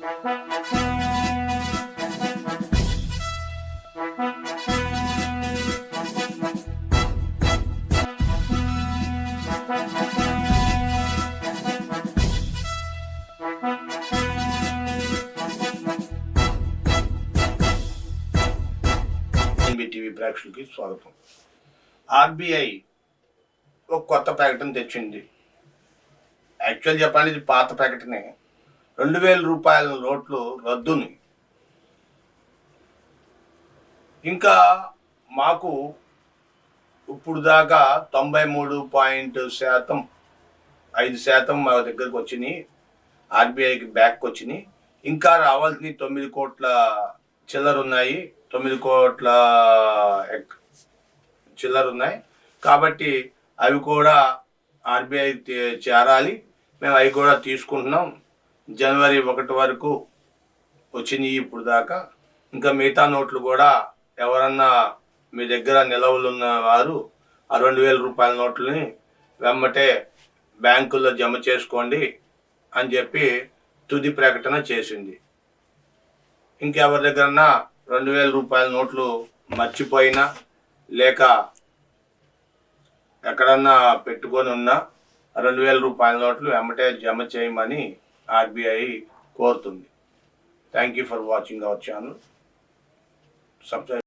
TV ప్రేక్షకులకి స్వాగతం. RBI ఒక కొత్త ప్రకటన తెచ్చింది. యాక్చువల్ చెప్పాలి, ఇది పాత ప్రకటనే. 2000 రూపాయల నోట్లు రద్దుని. ఇంకా మాకు ఇప్పుడు దాకా 93.5% మా దగ్గరకు వచ్చినాయి, ఆర్బీఐకి బ్యాక్ వచ్చినాయి. ఇంకా రావాల్సిన 9 కోట్ల చిల్లర ఉన్నాయి, 9 కోట్ల చిల్లర ఉన్నాయి. కాబట్టి అవి కూడా ఆర్బీఐ చేరాలి. మేము అవి కూడా తీసుకుంటున్నాం. జనవరి 1 వరకు వచ్చినాయి ఇప్పుడు దాకా. ఇంకా మిగతా నోట్లు కూడా ఎవరన్నా మీ దగ్గర నిలవలు ఉన్న వారు ఆ 2000 రూపాయల నోట్లని వెమ్మటే బ్యాంకుల్లో జమ చేసుకోండి అని చెప్పి తుది ప్రకటన చేసింది. ఇంకెవరి దగ్గరన్నా 2000 రూపాయల నోట్లు మర్చిపోయినా లేక ఎక్కడన్నా పెట్టుకొని ఉన్నా 2000 రూపాయల నోట్లు వెంబటే జమ చేయమని ఆర్బీఐ కోరుతుంది. Thank you for watching our channel. Subscribe.